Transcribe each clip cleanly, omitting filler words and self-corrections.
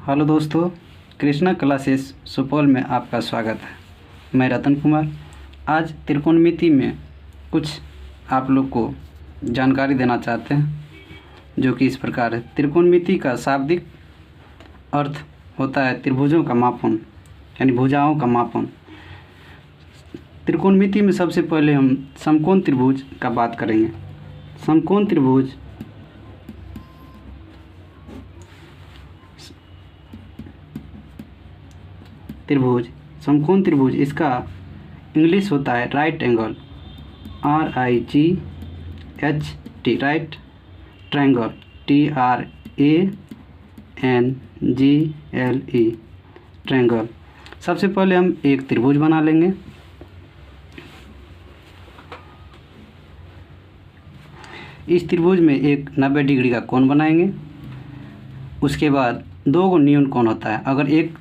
Hello दोस्तों, Krishna classes Supaul में आपका स्वागत है। मैं रतन कुमार आज त्रिकोणमिति में कुछ आप लोग को जानकारी देना चाहते हैं, जो कि इस प्रकार है। त्रिकोणमिति का शाब्दिक अर्थ होता है त्रिभुजों का मापन, यानी भुजाओं का मापन। त्रिकोणमिति में सबसे पहले हम समकोण त्रिभुज का बात करेंगे। समकोण त्रिभुज समकोण त्रिभुज इसका इंग्लिश होता है right angle, RIGHT, right triangle, TRANGLE, triangle. सबसे पहले हम एक त्रिभुज बना लेंगे। इस त्रिभुज में एक 90 डिग्री का कोण बनाएंगे। उसके बाद दो न्यून कोण होता है। अगर एक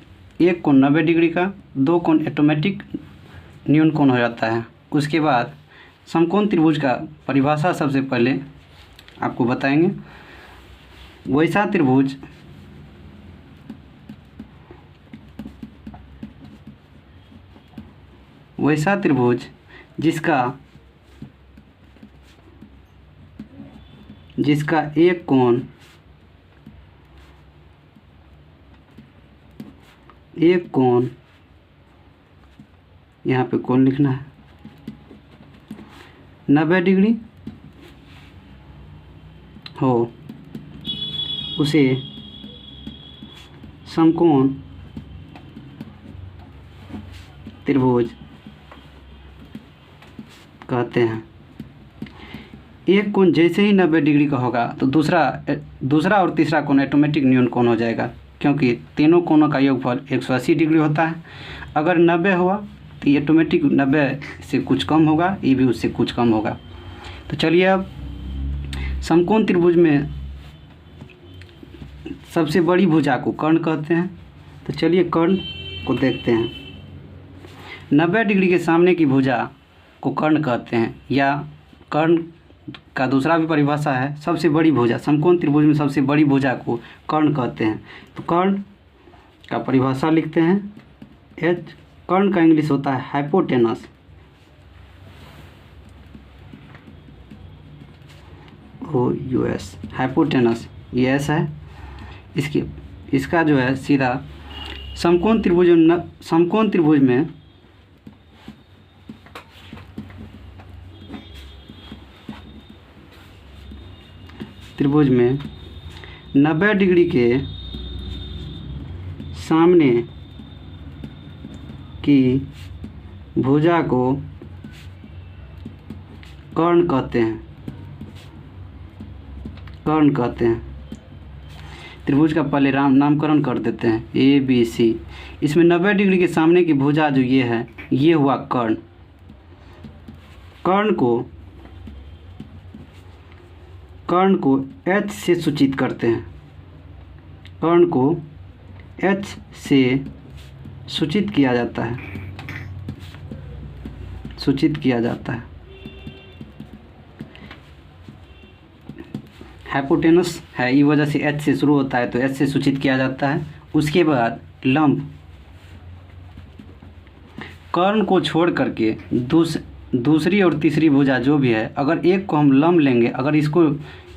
कोण 90 डिग्री का, दो कोण ऑटोमेटिक न्यून कोण हो जाता है। उसके बाद समकोण त्रिभुज का परिभाषा सबसे पहले आपको बताएंगे। वैसा त्रिभुज जिसका एक कोण यहाँ पे कोण लिखना है 90 डिग्री हो, उसे समकोण त्रिभुज कहते हैं। एक कोण जैसे ही 90 डिग्री का होगा तो दूसरा और तीसरा कोण ऑटोमेटिक न्यून कोण हो जाएगा, क्योंकि तीनों कोणों का योगफल 180 डिग्री होता है। अगर 90 हुआ तो ये ऑटोमेटिक 90 से कुछ कम होगा, ये भी उससे कुछ कम होगा। तो चलिए अब समकोण त्रिभुज में सबसे बड़ी भुजा को कर्ण कहते हैं। तो चलिए कर्ण को देखते हैं। 90 डिग्री के सामने की भुजा को कर्ण कहते हैं, या कर्ण का दूसरा भी परिभाषा है सबसे बड़ी भुजा। समकोण त्रिभुज में सबसे बड़ी भुजा को कर्ण कहते हैं। तो कर्ण का परिभाषा लिखते हैं H। कर्ण का इंग्लिश होता है हाइपोटेनस, OUS, हाइपोटेनस ये S है। इसका जो है सीधा समकोण त्रिभुज में 90 डिग्री के सामने की भुजा को कर्ण कहते हैं। त्रिभुज का पहले नामकरण कर देते हैं ABC। इसमें 90 डिग्री के सामने की भुजा जो ये है, ये हुआ कर्ण। कर्ण को H से सूचित करते हैं। कर्ण को H से सूचित किया जाता है। हाइपोटेनस है, इस वजह से H से शुरू होता है, तो H से सूचित किया जाता है। उसके बाद लंब, कर्ण को छोड़ करके दूसरी और तीसरी भुजा जो भी है, अगर एक को हम लंब लेंगे, अगर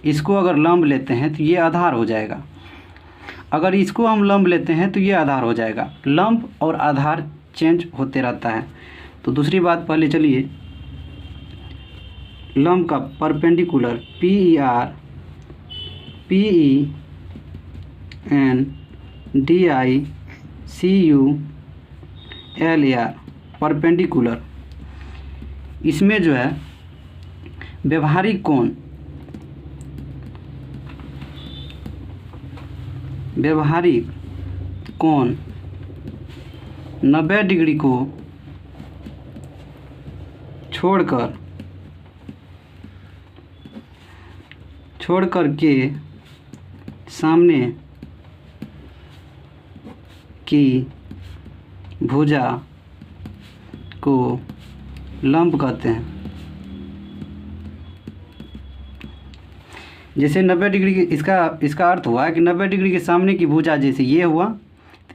इसको अगर लंब लेते हैं तो ये आधार हो जाएगा। अगर इसको हम लंब लेते हैं तो ये आधार हो जाएगा। लंब और आधार चेंज होते रहता है। तो दूसरी बात पहले चलिए, लंब का परपेंडिकुलर PENDICULAR, परपेंडिकुलर। इसमें जो है व्यवहारिक कोण 90 डिग्री को छोड़कर के सामने की भुजा को लंब कहते हैं। जैसे 90 डिग्री की इसका अर्थ हुआ कि 90 डिग्री के सामने की भुजा जैसे ये हुआ,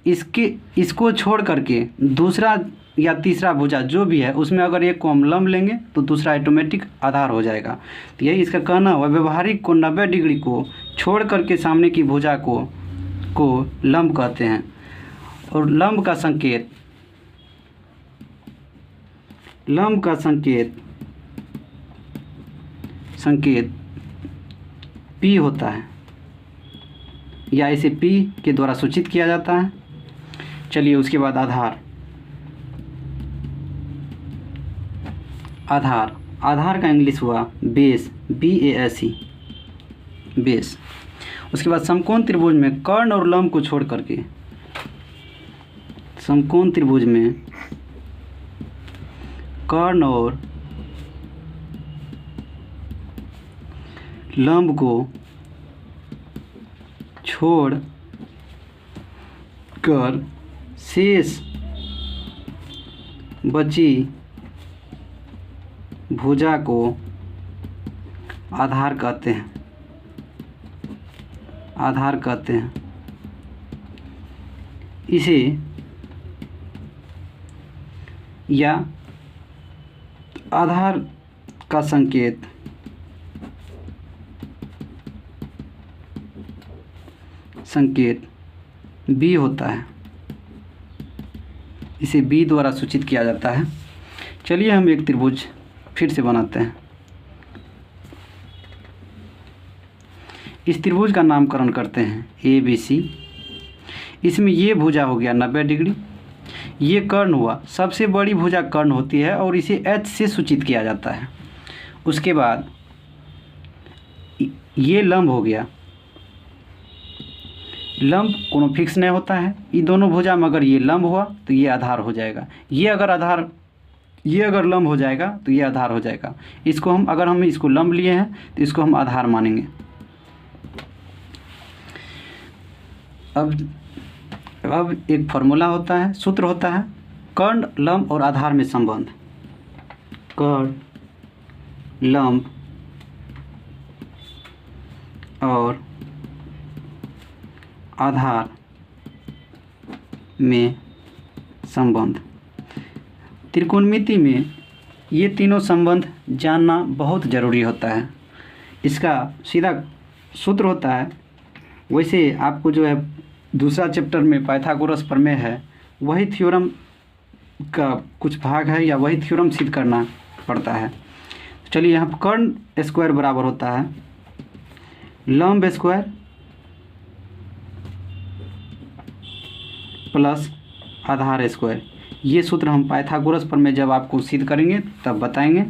इसको छोड़ करके दूसरा या तीसरा भुजा जो भी है उसमें अगर एक को हम लंब लेंगे तो दूसरा ऑटोमेटिक आधार हो जाएगा। तो यही इसका कहना हुआ, व्यवहारिक को 90 डिग्री को छोड़ करके सामने की भुजा को लंब कहते हैं। और लंब का संकेत P होता है या इसे P के द्वारा सूचित किया जाता है। चलिए उसके बाद आधार का इंग्लिश हुआ बेस, BASE, बेस। उसके बाद समकोण त्रिभुज में कर्ण और लंब को छोड़ करके, समकोण त्रिभुज में कर्ण और लंब को छोड़ कर शेष बची भुजा को आधार कहते हैं। इसे या आधार का संकेत B होता है, इसे B द्वारा सूचित किया जाता है। चलिए हम एक त्रिभुज फिर से बनाते हैं। इस त्रिभुज का नामकरण करते हैं ABC। इसमें ये भुजा हो गया 90 डिग्री, ये कर्ण हुआ, सबसे बड़ी भुजा कर्ण होती है और इसे H से सूचित किया जाता है। उसके बाद ये लंब हो गया, लंब कोनो फिक्स नहीं होता है, ये दोनों भुजा में अगर ये लंब हुआ तो ये आधार हो जाएगा, ये अगर लंब हो जाएगा तो ये आधार हो जाएगा। इसको अगर हम इसको लंब लिए हैं तो इसको हम आधार मानेंगे। अब एक फॉर्मूला होता है, सूत्र होता है, कर्ण लंब और आधार में संबंध। कर्ण लंब और आधार में संबंध। त्रिकोणमिति में ये तीनों संबंध जानना बहुत ज़रूरी होता है। इसका सीधा सूत्र होता है, वैसे आपको जो है दूसरा चैप्टर में पाइथागोरस प्रमेय है, वही थ्योरम का कुछ भाग है या वही थ्योरम सिद्ध करना पड़ता है। चलिए यहाँ पर कर्ण स्क्वायर बराबर होता है लंब स्क्वायर प्लस आधार स्क्वायर। ये सूत्र हम पाइथागोरस प्रमेय जब आपको सिद्ध करेंगे तब बताएंगे।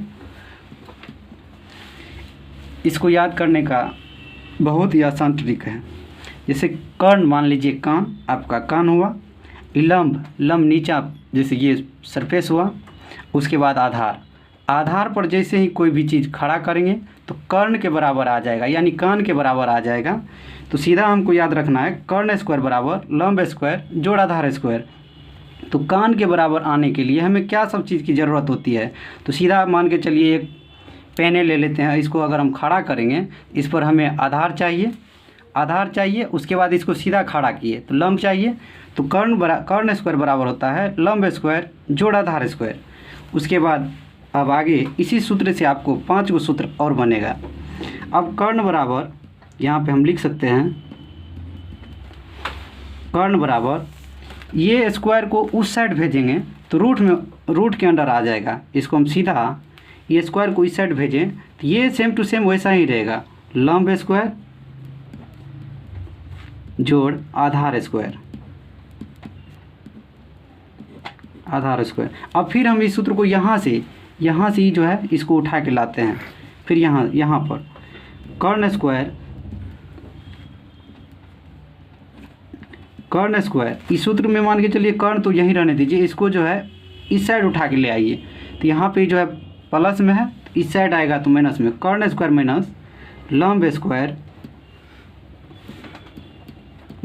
इसको याद करने का बहुत ही आसान तरीका है। जैसे कर्ण मान लीजिए कान, आपका कान हुआ, लंब नीचा जैसे ये सरफेस हुआ, उसके बाद आधार पर जैसे ही कोई भी चीज़ खड़ा करेंगे तो कर्ण के बराबर आ जाएगा, यानी कान के बराबर आ जाएगा। तो सीधा हमको याद रखना है कर्ण स्क्वायर बराबर लंब स्क्वायर जोड़ आधार स्क्वायर। तो कान के बराबर आने के लिए हमें क्या सब चीज़ की ज़रूरत होती है, तो सीधा मान के चलिए एक पेने ले लेते हैं, इसको अगर हम खड़ा करेंगे इस पर हमें आधार चाहिए, उसके बाद इसको सीधा खड़ा किए तो लंब चाहिए। तो कर्ण स्क्वायर बराबर होता है लंब स्क्वायर जोड़ आधार स्क्वायर। उसके बाद अब आगे इसी सूत्र से आपको 5 गो सूत्र और बनेगा। अब कर्ण बराबर यहाँ पे हम लिख सकते हैं, कर्ण बराबर ये स्क्वायर को उस साइड भेजेंगे तो रूट के अंडर आ जाएगा। इसको हम सीधा ये स्क्वायर को इस साइड भेजें तो ये सेम टू सेम वैसा ही रहेगा, लंब स्क्वायर जोड़ आधार स्क्वायर। अब फिर हम इस सूत्र को यहाँ से ही जो है इसको उठा के लाते हैं, फिर यहाँ पर कर्ण स्क्वायर इस सूत्र में मान के चलिए कर्ण तो यहीं रहने दीजिए, इसको जो है इस साइड उठा के ले आइए। तो यहाँ पे जो है प्लस में है तो इस साइड आएगा तो माइनस में, कर्ण स्क्वायर माइनस लंब स्क्वायर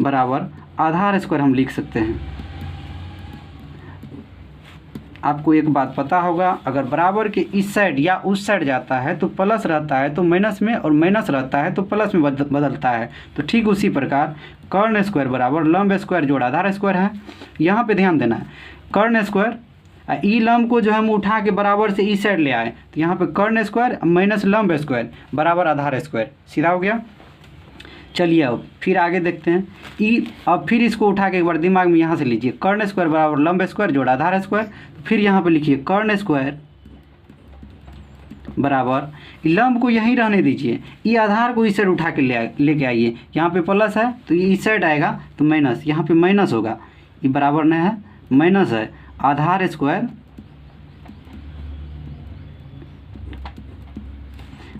बराबर आधार स्क्वायर हम लिख सकते हैं। आपको एक बात पता होगा, अगर बराबर के इस साइड या उस साइड जाता है तो प्लस रहता है तो माइनस में, और माइनस रहता है तो प्लस में बदलता है। तो ठीक उसी प्रकार कर्ण स्क्वायर बराबर लंब स्क्वायर जोड़ आधार स्क्वायर है। यहाँ पे ध्यान देना है, कर्ण स्क्वायर ई लंब को जो हम उठा के बराबर से इस साइड ले आए, तो यहाँ पे कर्ण स्क्वायर माइनस लंब स्क्वायर बराबर आधार स्क्वायर, सीधा हो गया। चलिए अब फिर आगे देखते हैं ई, अब फिर इसको उठा के एक बार दिमाग में यहाँ से लीजिए, कर्ण स्क्वायर बराबर लंब स्क्वायर जोड़ आधार स्क्वायर। फिर यहाँ पे लिखिए कर्ण स्क्वायर बराबर लंब को यहीं रहने दीजिए, ये आधार को इस साइड उठा के लेके आइए, यहाँ पे प्लस है तो ये इस साइड आएगा तो माइनस, यहाँ पे माइनस होगा, ये बराबर नहीं है माइनस है, आधार स्क्वायर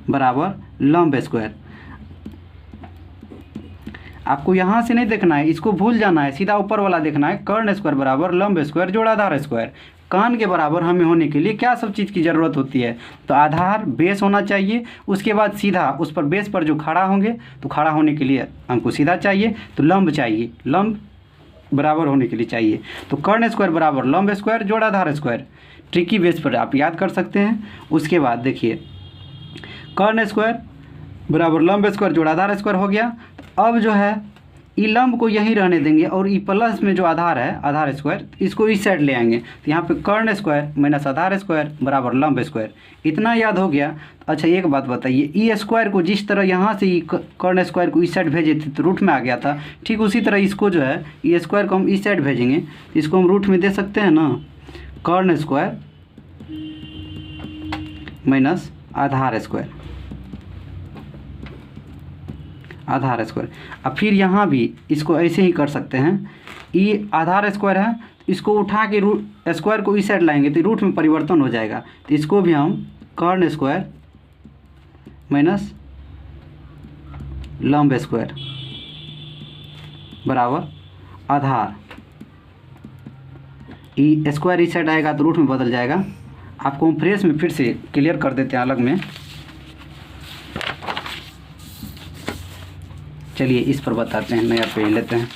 बराबर लंब स्क्वायर। आपको यहाँ से नहीं देखना है, इसको भूल जाना है, सीधा ऊपर वाला देखना है, कर्ण स्क्वायर बराबर लंब स्क्वायर जोड़ आधार स्क्वायर। कान के बराबर हमें होने के लिए क्या सब चीज़ की ज़रूरत होती है, तो आधार बेस होना चाहिए, उसके बाद सीधा उस पर बेस पर जो खड़ा होंगे, तो खड़ा होने के लिए हमको सीधा चाहिए, तो लंब चाहिए, लंब बराबर होने के लिए चाहिए। तो कर्ण स्क्वायर बराबर लंब स्क्वायर जोड़ आधार स्क्वायर, ट्रिकी बेस पर आप याद कर सकते हैं। उसके बाद देखिए कर्ण स्क्वायर बराबर लंब स्क्वायर जोड़ आधार स्क्वायर हो गया। अब जो है ई लंब को यहीं रहने देंगे और ई प्लस में जो आधार है आधार स्क्वायर, इसको इस साइड ले आएंगे, तो यहाँ पे कर्ण स्क्वायर माइनस आधार स्क्वायर बराबर लंब स्क्वायर। इतना याद हो गया। अच्छा एक बात बताइए, ई स्क्वायर को जिस तरह यहाँ से कर्ण स्क्वायर को इस साइड भेजे थे तो रूट में आ गया था, ठीक उसी तरह इसको जो है ई स्क्वायर को हम इस साइड भेजेंगे, इसको हम रूट में दे सकते हैं ना, कर्ण स्क्वायर माइनस आधार स्क्वायर, आधार स्क्वायर। अब फिर यहाँ भी इसको ऐसे ही कर सकते हैं, ये आधार स्क्वायर है, इसको उठा के रूट स्क्वायर को इस साइड लाएंगे तो रूट में परिवर्तन हो जाएगा, तो इसको भी हम कर्ण स्क्वायर माइनस लंब स्क्वायर बराबर आधार, ये स्क्वायर इस साइड आएगा तो रूट में बदल जाएगा। आपको हम फ्रेश में फिर से क्लियर कर देते हैं अलग में। चलिए इस पर बताते हैं, नया पेज लेते हैं।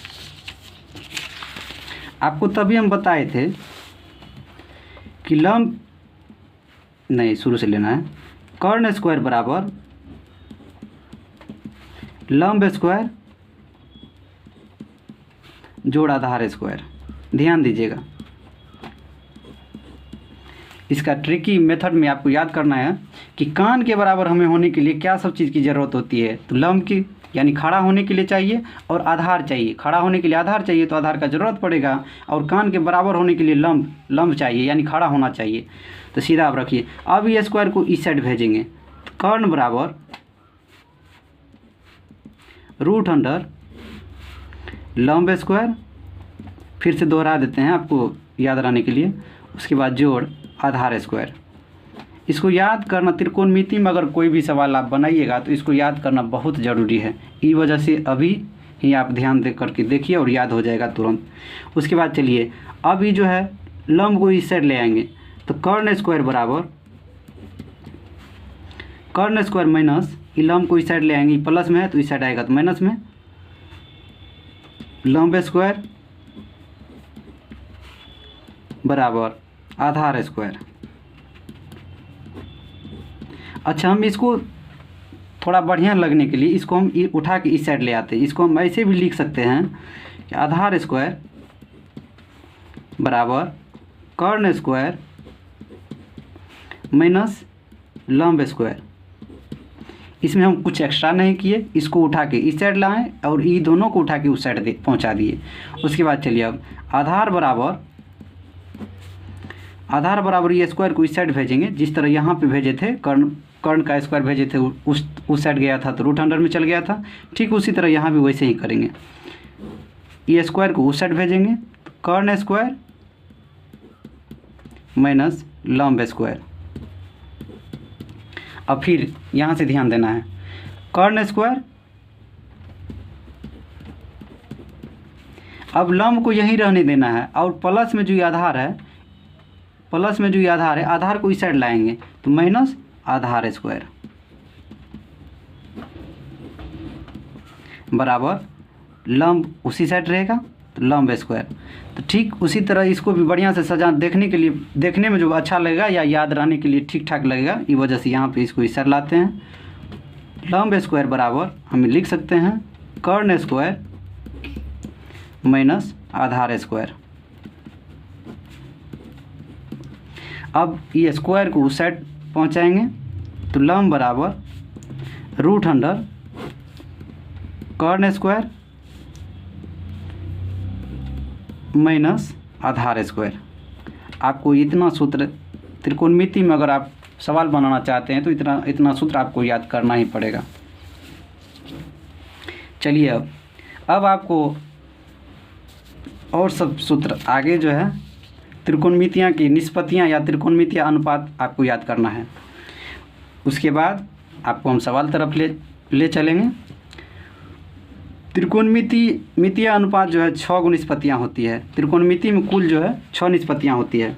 आपको तभी हम बताए थे कि लंब नहीं, शुरू से लेना है, कर्ण स्क्वायर बराबर लंब स्क्वायर जोड़ आधार स्क्वायर। ध्यान दीजिएगा, इसका ट्रिकी मेथड में आपको याद करना है कि कान के बराबर हमें होने के लिए क्या सब चीज़ की ज़रूरत होती है, तो लंब की यानी खड़ा होने के लिए चाहिए और आधार चाहिए, खड़ा होने के लिए आधार चाहिए तो आधार का ज़रूरत पड़ेगा, और कान के बराबर होने के लिए लंब चाहिए यानी खड़ा होना चाहिए। तो सीधा आप रखिए, अब ये स्क्वायर को इस साइड भेजेंगे, तो कर्ण बराबर रूट अंडर लंब स्क्वायर, फिर से दोहरा देते हैं आपको याद रहने के लिए, उसके बाद जोड़ आधार स्क्वायर। इसको याद करना, त्रिकोणमिति में अगर कोई भी सवाल आप बनाइएगा तो इसको याद करना बहुत ज़रूरी है, इस वजह से अभी ही आप ध्यान दे करके देखिए और याद हो जाएगा तुरंत। उसके बाद चलिए अब ये जो है लंब को इस साइड ले आएंगे, तो कर्ण स्क्वायर बराबर कर्ण स्क्वायर माइनस ये लंब को इस साइड ले आएंगे, प्लस में है तो इस साइड आएगा तो माइनस में, लंब स्क्वायर बराबर आधार स्क्वायर। अच्छा हम इसको थोड़ा बढ़िया लगने के लिए इसको हम उठा के इस साइड ले आते हैं, इसको हम ऐसे भी लिख सकते हैं कि आधार स्क्वायर बराबर कर्ण स्क्वायर माइनस लंब स्क्वायर। इसमें हम कुछ एक्स्ट्रा नहीं किए, इसको उठा के इस साइड लाएं और ये दोनों को उठा के उस साइड पहुंचा दिए। उसके बाद चलिए अब आधार बराबर ये स्क्वायर को इस साइड भेजेंगे, जिस तरह यहाँ पे भेजे थे कर्ण का स्क्वायर भेजे थे, उस साइड गया था तो रूट अंडर में चल गया था, ठीक उसी तरह यहाँ भी वैसे ही करेंगे, ये स्क्वायर को उस साइड भेजेंगे, कर्ण स्क्वायर माइनस लंब स्क्वायर। अब फिर यहाँ से ध्यान देना है, कर्ण स्क्वायर, अब लंब को यहीं रहने देना है और प्लस में जो ये आधार है, आधार को इस साइड लाएंगे तो माइनस आधार स्क्वायर बराबर लंब उसी साइड रहेगा तो लंब स्क्वायर। तो ठीक उसी तरह इसको भी बढ़िया से सजा देखने के लिए, देखने में जो अच्छा लगेगा या याद रहने के लिए ठीक ठाक लगेगा, इस वजह से यहाँ पे इसको इधर लाते हैं। लंब स्क्वायर बराबर हम लिख सकते हैं कर्ण स्क्वायर माइनस आधार स्क्वायर। अब ये स्क्वायर को उस साइड पहुँचाएंगे तो लंब बराबर रूट अंडर कर्ण स्क्वायर माइनस आधार स्क्वायर। आपको इतना सूत्र त्रिकोणमिति में अगर आप सवाल बनाना चाहते हैं तो इतना सूत्र आपको याद करना ही पड़ेगा। चलिए अब आपको और सब सूत्र आगे जो है त्रिकोणमितियाँ की निष्पत्तियाँ या त्रिकोणमितीय अनुपात आपको याद करना है। उसके बाद आपको हम सवाल तरफ ले चलेंगे। त्रिकोणमितीय अनुपात जो है 6 निष्पत्तियाँ होती है। त्रिकोणमिति में कुल जो है 6 निष्पत्तियाँ होती है।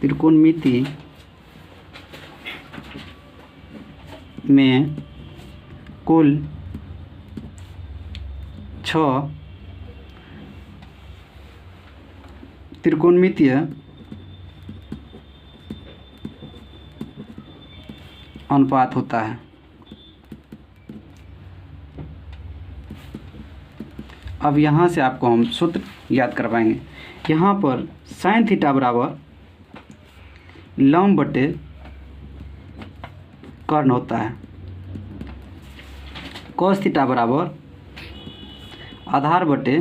त्रिकोणमिति में कुल 6 त्रिकोणमितीय अनुपात होता है। अब यहाँ से आपको हम सूत्र याद करवाएंगे। यहाँ पर साइन थीटा बराबर लंब बटे कर्ण होता है। कॉस थीटा बराबर आधार बटे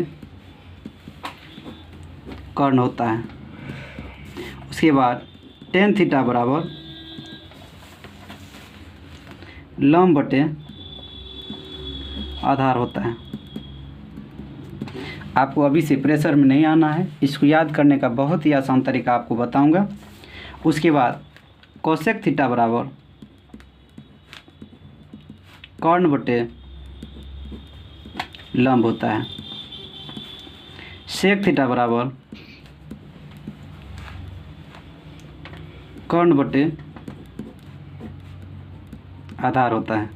कर्ण होता है। उसके बाद टेन थीटा बराबर लंब बटे आधार होता है। आपको अभी से प्रेशर में नहीं आना है, इसको याद करने का बहुत ही आसान तरीका आपको बताऊंगा। उसके बाद कोसेक थीटा बराबर कर्ण बटे लंब होता है। सेक थीटा बराबर कर्ण बटे आधार होता है।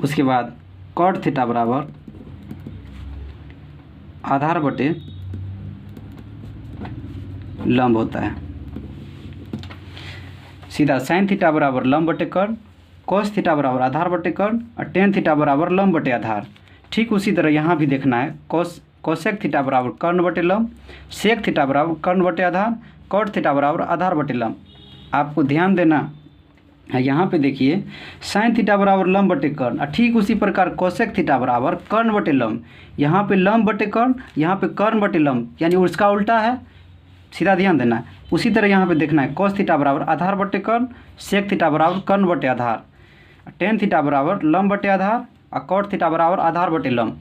उसके बाद कॉट थीटा बराबर आधार बटे लंब होता है। सीधा साइन थीटा बराबर लंब बटे कर्ण, कोस थीटा बराबर आधार बटे कर्ण और टेन थीटा बराबर लंब बटे आधार। ठीक उसी तरह यहाँ भी देखना है। कोसेक थीटा बराबर कर्ण बटे लंब, सेक थीटा बराबर कर्ण बटे आधार, कॉट थीटा बराबर आधार बटे लंब। आपको ध्यान देना है, यहाँ पे देखिए साइन थीटा बराबर लंब बटे कर्ण और ठीक उसी प्रकार कोसेक थीटा बराबर कर्ण बटे लंब। यहाँ पे लंब बटे कर्ण, यहाँ पे कर्ण बटे लंब, यानी उसका उल्टा है। सीधा ध्यान देना है। उसी तरह यहाँ पे देखना है कोस थीटा बराबर आधार बटे कर्ण, सेक थीटा बराबर कर्ण बटे आधार, टेन थीटा बराबर लंब बटे आधार और कॉट थीटा बराबर आधार बटे लंब।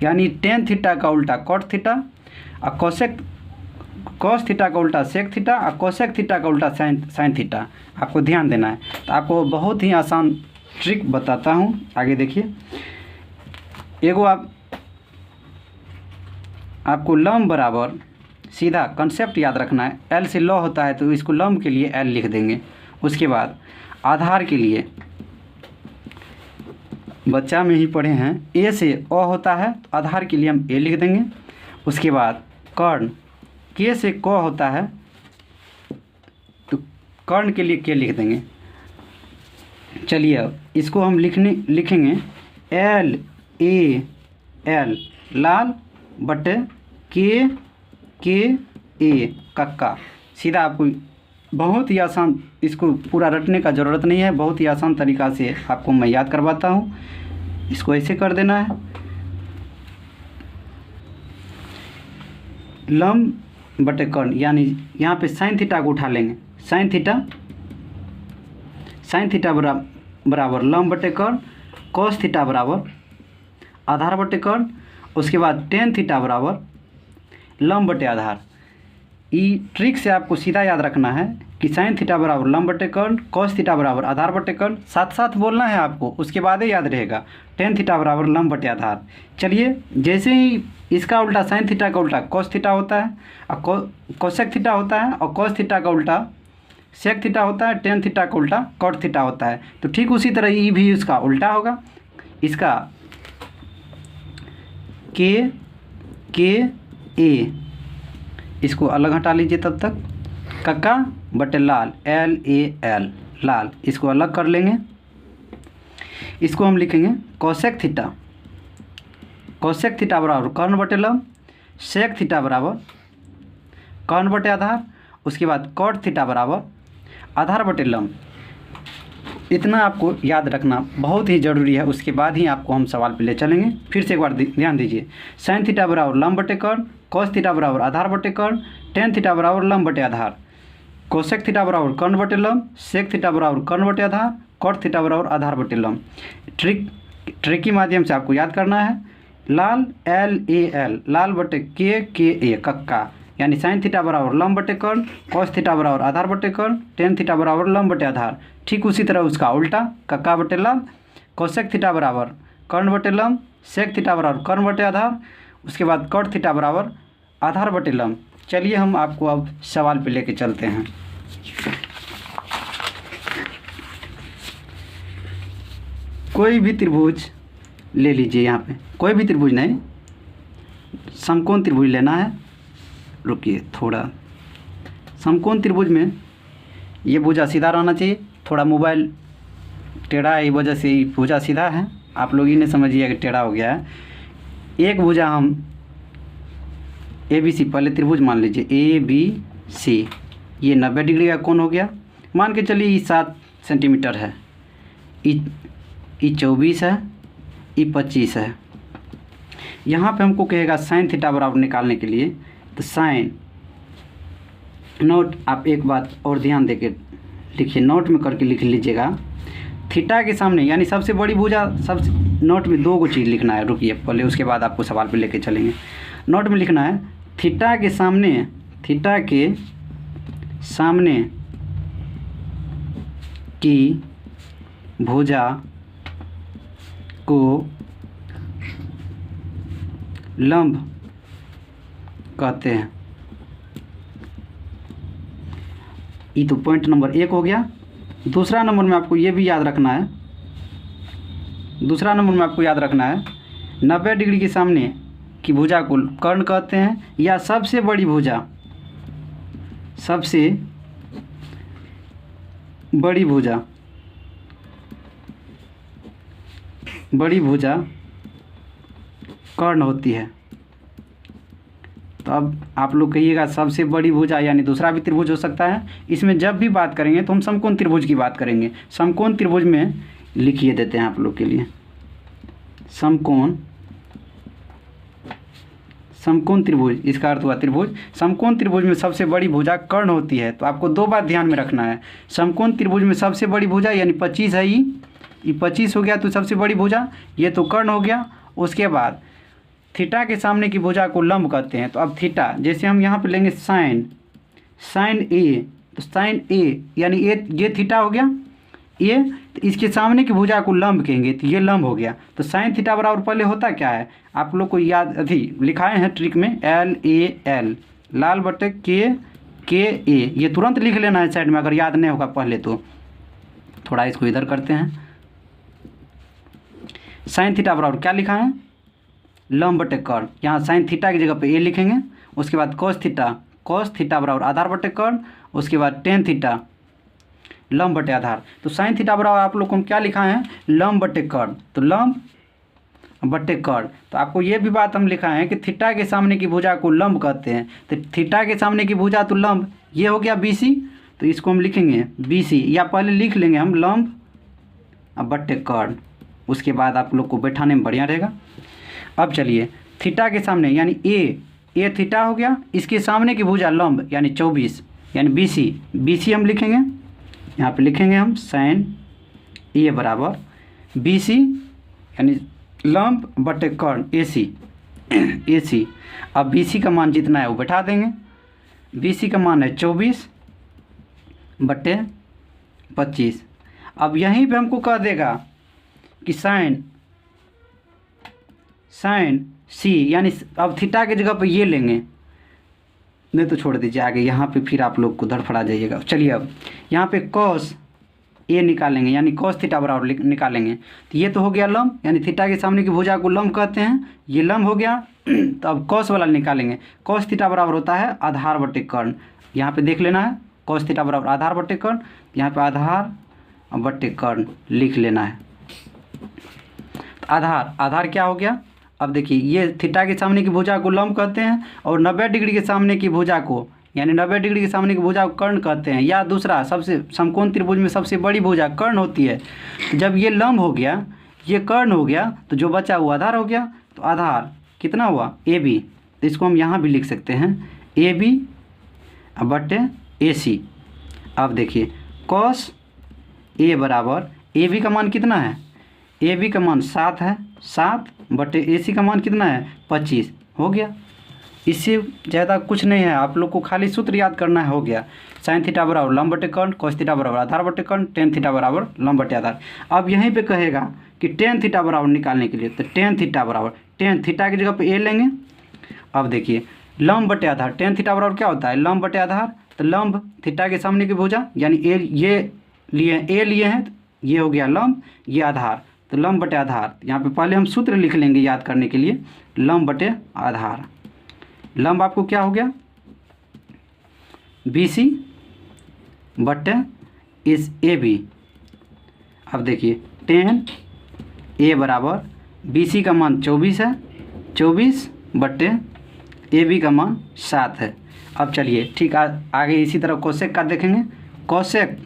यानी टेन थीटा का उल्टा कॉट थीटा और कॉस थीटा का उल्टा सेक थीटा और कोसेक थीटा का उल्टा साइन थीटा। आपको ध्यान देना है। तो आपको बहुत ही आसान ट्रिक बताता हूँ, आगे देखिए। एगो आपको लंब बराबर सीधा कंसेप्ट याद रखना है। एल से लॉ होता है तो इसको लंब के लिए एल लिख देंगे। उसके बाद आधार के लिए बच्चा में ही पढ़े हैं, ए से अ होता है तो आधार के लिए हम ए लिख देंगे। उसके बाद कर्ण, के से क होता है तो कर्ण के लिए के लिख देंगे। चलिए अब इसको हम लिखेंगे एल ए एल लाल बटे के ए कक्का। सीधा आपको बहुत ही आसान, इसको पूरा रटने का ज़रूरत नहीं है, बहुत ही आसान तरीक़ा से आपको मैं याद करवाता हूँ। इसको ऐसे कर देना है। लंब बटे कर्ण, यानी यहाँ पे साइन थीटा को उठा लेंगे। साइन थीटा बराबर लंब बटे कर्ण, कॉस थीटा बराबर आधार बटे कर्ण। उसके बाद टेन थीटा बराबर लंब बटे आधार। ये ट्रिक से आपको सीधा याद रखना है कि साइन थीटा बराबर लंब बटे कर्ण, कॉस थीटा बराबर आधार बटे कर्ण, साथ साथ बोलना है आपको, उसके बाद ही याद रहेगा। टेन थीटा बराबर लंब बटे आधार। चलिए जैसे ही इसका उल्टा साइन थीटा का उल्टा कॉस थीटा होता है और कोसेक थीटा होता है और कॉस थीटा का उल्टा सेक थीटा होता है, टेन थीटा का उल्टा कॉट थीटा होता है। तो ठीक उसी तरह ये भी इसका उल्टा होगा। इसका के ए, इसको अलग हटा लीजिए तब तक। कक्का बटे लाल, LAL, लाल, इसको अलग कर लेंगे। इसको हम लिखेंगे कोसेक थीटा। कोसेक थीटा बराबर कर्ण बटे लंब, सेक थीटा बराबर कर्ण बटे आधार, उसके बाद कॉट थीटा बराबर आधार बटे लंब। इतना आपको याद रखना बहुत ही ज़रूरी है, उसके बाद ही आपको हम सवाल पे ले चलेंगे। फिर से एक बार ध्यान दीजिए। साइन थीटा बराबर लंब बटे कर्ण, कॉस थीटा बराबर आधार बटे कर्ण, टेन थीटा बराबर लंब बटे आधार, कोसेक थीटा बराबर कर्ण बटे लंब, सेक थीटा बराबर कर्ण बटे आधार, कॉट थीटा बराबर आधार बटे लंब। ट्रिक के माध्यम से आपको याद करना है। लाल LAL, लाल बटे के ए, कक्का, यानी साइन थीटा बराबर लंब बटे कर्ण, कॉस थीटा बराबर आधार बटे कर्ण, टेन थीटा बराबर लंब बटे आधार। ठीक उसी तरह उसका उल्टा, कक्का बटे लाल, कोसेक थीटा बराबर कर्ण बटे लंब, सेक थीटा बराबर कर्ण बटे आधार, उसके बाद कॉट थीटा बराबर आधार बटे लंब। चलिए हम आपको अब सवाल पे लेके चलते हैं। कोई भी त्रिभुज ले लीजिए, यहाँ पे कोई भी त्रिभुज नहीं, समकोण त्रिभुज लेना है। रुकिए थोड़ा, समकोण त्रिभुज में ये भुजा सीधा रहना चाहिए। थोड़ा मोबाइल टेढ़ा है, ये वजह से ये भुजा सीधा है, आप लोग ही नहीं समझिए कि टेढ़ा हो गया है। एक भुजा हम ABC, पहले त्रिभुज मान लीजिए ABC, ये 90 डिग्री का कोण हो गया। मान के चलिए ये 7 सेंटीमीटर है, ये 24 है, ये 25 है। यहाँ पे हमको कहेगा साइन थीटा बराबर निकालने के लिए, तो साइन नोट, आप एक बात और ध्यान देके लिखिए, नोट में करके लिख लीजिएगा। थीटा के सामने यानी सबसे बड़ी भुजा, सबसे नोट में 2 चीज़ लिखना है। रुकिए पहले, उसके बाद आपको सवाल पे लेके चलेंगे। नोट में लिखना है थीटा के सामने, थीटा के सामने की भुजा को लंब कहते हैं। ये तो पॉइंट नंबर 1 हो गया। दूसरा नंबर में आपको ये भी याद रखना है, दूसरा नंबर में आपको याद रखना है 90 डिग्री के सामने की भुजा को कर्ण कहते हैं, या सबसे बड़ी भुजा, सबसे बड़ी भुजा, बड़ी भुजा कर्ण होती है। तो अब आप लोग कहिएगा सबसे बड़ी भुजा यानी दूसरा भी त्रिभुज हो सकता है। इसमें जब भी बात करेंगे तो हम समकोण त्रिभुज की बात करेंगे। समकोण त्रिभुज में लिखिए देते हैं आप लोग के लिए, समकोण, समकोण त्रिभुज, इसका अर्थ हुआ त्रिभुज। समकोण त्रिभुज में सबसे बड़ी भुजा कर्ण होती है। तो आपको 2 बात ध्यान में रखना है। समकोण त्रिभुज में सबसे बड़ी भुजा यानी 25 है, ये 25 हो गया तो सबसे बड़ी भुजा, ये तो कर्ण हो गया। उसके बाद थीटा के सामने की भुजा को लंब कहते हैं। तो अब थीटा, जैसे हम यहाँ पे लेंगे साइन, साइन ए, तो साइन ए यानी ये थीटा हो गया, ये तो इसके सामने की भुजा को लंब कहेंगे, तो ये लंब हो गया। तो साइन थीटा बराबर पहले होता क्या है, आप लोग को याद अभी लिखाए हैं ट्रिक में, LAL, लाल बटे के ए, ये तुरंत लिख लेना है साइड में अगर याद नहीं होगा पहले तो। थोड़ा इसको इधर करते हैं। साइन थीटा बराबर क्या लिखा है, लंब बटे कर्ण, यहाँ साइन थीटा की जगह पे ए लिखेंगे। उसके बाद कॉस थीटा, कॉस थीटा बराबर आधार बटे कर्ण, उसके बाद टेन थीटा लंब बटे आधार। तो साइन थीटा बराबर आप लोग को हम क्या लिखा है, लंब बटे कर्ण, तो लंब बटे कर्ण। तो आपको ये भी बात हम लिखा है कि थीटा के सामने की भुजा को लंब कहते हैं। तो थीटा के सामने की भुजा तो लंब, ये हो गया BC, तो इसको हम लिखेंगे BC, या पहले लिख लेंगे हम लंब बटे कर्ण। उसके बाद आप लोग को बैठाने में बढ़िया रहेगा। अब चलिए थीटा के सामने यानी ए थीटा हो गया, इसके सामने की भुजा लंब यानी 24 यानी BC हम लिखेंगे, यहाँ पे लिखेंगे हम साइन ए बराबर BC यानी लंब बटे कर्ण AC। अब BC का मान जितना है वो बैठा देंगे। BC का मान है 24 बटे 25। अब यहीं पे हमको कह देगा कि साइन C यानी अब थीटा की जगह पे ये लेंगे, नहीं तो छोड़ दीजिए आगे, यहाँ पे फिर आप लोग को धड़फड़ा जाइएगा। चलिए अब यहाँ पे कॉस ए निकालेंगे, यानी कॉस थीटा बराबर निकालेंगे। तो ये तो हो गया लंब, यानी थीटा के सामने की भुजा को लंब कहते हैं, ये लंब हो गया। तो अब कॉस वाला निकालेंगे। कॉस थीटा बराबर होता है आधार बटे कर्ण, यहाँ पे देख लेना है, कॉस थीटा बराबर आधार बटे कर्ण, यहाँ पे आधार बटे कर्ण लिख लेना है। तो आधार क्या हो गया, अब देखिए ये थीटा के सामने की भुजा को लंब कहते हैं, और 90 डिग्री के सामने की भुजा को, यानी 90 डिग्री के सामने की भुजा को कर्ण कहते हैं, या दूसरा सबसे समकोण त्रिभुज में सबसे बड़ी भुजा कर्ण होती है। जब ये लंब हो गया, ये कर्ण हो गया, तो जो बचा वो आधार हो गया। तो आधार कितना हुआ, ए बी, तो इसको हम यहाँ भी लिख सकते हैं ए बी बटे ए सी। अब देखिए कॉस ए बराबर ए बी का मान कितना है, ए बी का मान 7 है, 7 बटे ए सी का मान कितना है 25, हो गया। इससे ज़्यादा कुछ नहीं है, आप लोग को खाली सूत्र याद करना है, हो गया। साइन थीटा बराबर लंब बटे कर्ण, कॉस थीटा बराबर आधार बटे कर्ण, टेन थीटा बराबर लंब बटे आधार। अब यहीं पे कहेगा कि टेन थीटा बराबर निकालने के लिए, तो टेन थीटा बराबर, टेन थीटा की जगह पे ए लेंगे। अब देखिए लंब बटे आधार, टेन थीटा बराबर क्या होता है, लंब बटे आधार। तो लंब थीटा के सामने की भुजा, यानी ए ये लिए ए लिए हैं, तो ये हो गया लंब, ये आधार, तो लंब बटे आधार। यहाँ पे पहले हम सूत्र लिख लेंगे याद करने के लिए, लंब बटे आधार। लंब आपको क्या हो गया, बी सी बटे इस ए बी। अब देखिए टेन ए बराबर बी सी का मान 24 है, 24 बटे ए बी का मान 7 है। अब चलिए ठीक आगे इसी तरह कोसेक का देखेंगे। कोसेक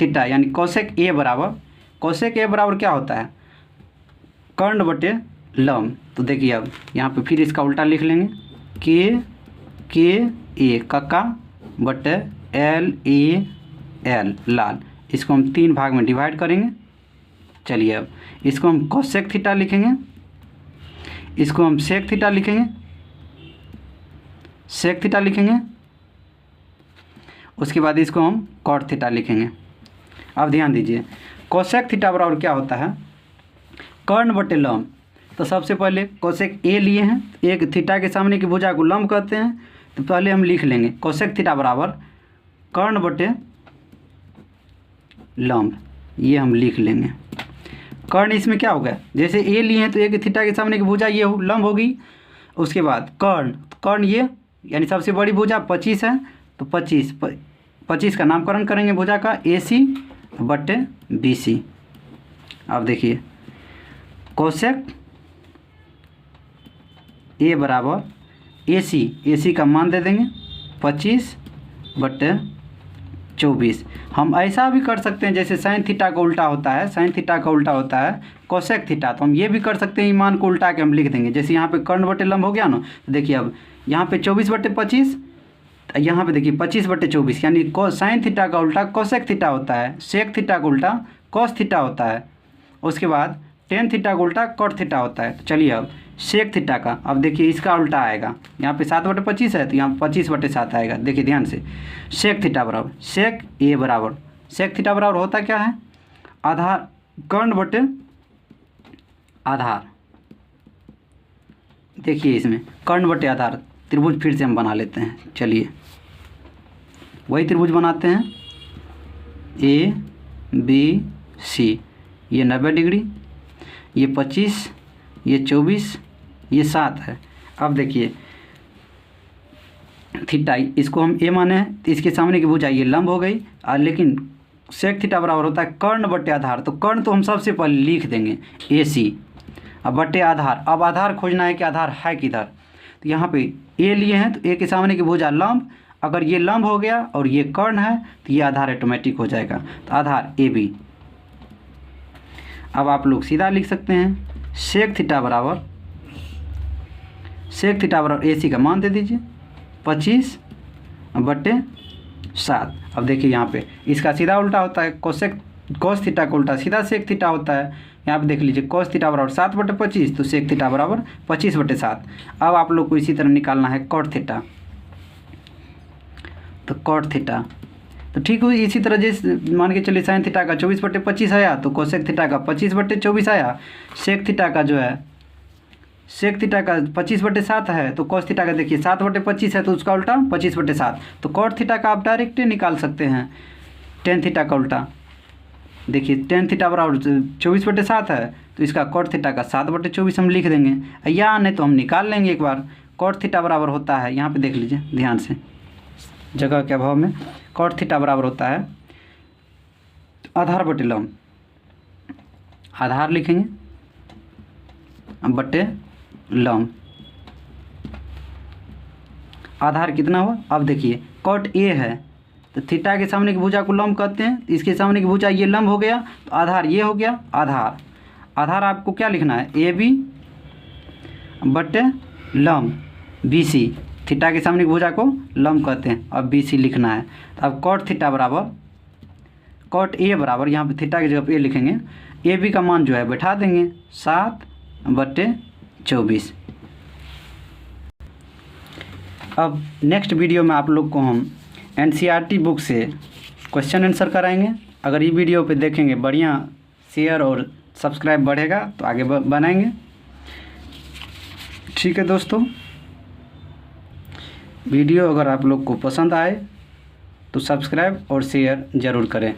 थीटा यानी कोसेक ए बराबर क्या होता है, कर्ण बटे लंब। तो देखिए अब यहाँ पे फिर इसका उल्टा लिख लेंगे, के ए कक्का बटे एल ए एल लाल। इसको हम 3 भाग में डिवाइड करेंगे। चलिए अब इसको हम कोसेक थीटा लिखेंगे, इसको हम सेक थीटा लिखेंगे, उसके बाद इसको हम कॉट थीटा लिखेंगे। अब ध्यान दीजिए कोसेक थीटा बराबर क्या होता है, कर्ण बटे लंब। तो सबसे पहले कोसेक ए लिए हैं, एक थीटा के सामने की भुजा को लंब कहते हैं, तो पहले हम लिख लेंगे कोसेक थीटा बराबर कर्ण बटे लंब, ये हम लिख लेंगे। कर्ण इसमें क्या होगा, जैसे ए लिए हैं तो एक थीटा के सामने की भुजा ये लंब होगी, उसके बाद कर्ण ये यानी सबसे बड़ी भुजा 25 है, तो 25 का नामकरण करेंगे भुजा का, ए सी बटे बी सी। अब देखिए कोसेक ए बराबर ए सी का मान दे देंगे 25 बटे 24। हम ऐसा भी कर सकते हैं जैसे साइन थीटा का उल्टा होता है कोसेक थीटा, तो हम ये भी कर सकते हैं, मान को उल्टा के हम लिख देंगे। जैसे यहाँ पे कर्ण बटे लंब हो गया ना, तो देखिए अब यहाँ पे 24 बटे 25, यहाँ पे देखिए 25 बटे 24, यानी साइन थीटा का उल्टा कोसेक थीटा होता है, सेक थीटा का उल्टा कॉस थीटा होता है, उसके बाद टेन थीटा का उल्टा कॉट थीटा होता है। तो चलिए अब सेक थीटा का, अब देखिए इसका उल्टा आएगा, यहाँ पे 7 बटे 25 है, तो यहाँ 25 बटे 7 आएगा। देखिए ध्यान से, सेक थीटा बराबर सेक ए बराबर, सेक थीटा बराबर होता क्या है, आधार कर्ण बटे आधार। देखिए इसमें कर्ण बटे आधार, त्रिभुज फिर से हम बना लेते हैं। चलिए वही त्रिभुज बनाते हैं, ए बी सी, ये 90 डिग्री, ये 25, ये 24, ये 7 है। अब देखिए थीटा इसको हम ए माने हैं, तो इसके सामने की भुजा ये लंब हो गई, और लेकिन सेक थीटा बराबर होता है कर्ण बटे आधार। तो कर्ण तो हम सबसे पहले लिख देंगे ए सी, अब बटे आधार। अब आधार खोजना है कि आधार है किधर, तो यहाँ पे ए लिए हैं, तो ए के सामने की भुजा लंब, अगर ये लंब हो गया और ये कर्ण है तो ये आधार ऑटोमेटिक हो जाएगा, तो आधार ए बी। अब आप लोग सीधा लिख सकते हैं सेक थीटा बराबर ए सी का मान दे दीजिए 25 बटे 7। अब देखिए यहाँ पे इसका सीधा उल्टा होता है, कॉस थीटा का उल्टा सीधा सेक थीटा होता है। यहाँ पे देख लीजिए कॉस थीटा बराबर 7 बटे 25, तो सेक थीटा बराबर 25 बटे 7। अब आप लोग को इसी तरह निकालना है कॉट थीटा, तो कॉट थीटा तो ठीक हुई। इसी तरह जैसे मान के चलिए साइन थीटा का 24 बटे 25 आया, तो कोसेक थीटा का 25 बटे 24 आया। सेक थीटा का जो है सेक थीटा का 25 बटे 7 है, तो कॉस थीटा का देखिए 7 बटे 25 है, तो उसका उल्टा 25 बटे 7। तो कॉट थीटा का आप डायरेक्ट निकाल सकते हैं, टेन थीटा का उल्टा, देखिए टेन थीटा बराबर 24/7 है, तो इसका कॉट थीटा का 7/24 हम लिख देंगे, या नहीं तो हम निकाल लेंगे एक बार। कॉट थीटा बराबर होता है, यहाँ पे देख लीजिए ध्यान से, जगह के अभाव में, कॉट थीटा बराबर होता है आधार बटे लंब, आधार लिखेंगे बटे लंब। आधार कितना हुआ, अब देखिए कॉट ए है, तो थीटा के सामने की भुजा को लंब कहते हैं, इसके सामने की भुजा ये लंब हो गया, तो आधार ये हो गया। आधार आपको क्या लिखना है, ए बी बटे लंब बी सी, थीटा के सामने की भुजा को लंब कहते हैं, अब बी सी लिखना है। तो अब कॉट थीटा बराबर, कॉट ए बराबर, यहाँ पे थीटा की जगह पे ए लिखेंगे, ए बी का मान जो है बैठा देंगे 7/24। अब नेक्स्ट वीडियो में आप लोग को हम एनसीईआरटी बुक से क्वेश्चन आंसर कराएंगे। अगर ये वीडियो पे देखेंगे, बढ़िया शेयर और सब्सक्राइब बढ़ेगा तो आगे बनाएंगे। ठीक है दोस्तों, वीडियो अगर आप लोग को पसंद आए तो सब्सक्राइब और शेयर ज़रूर करें।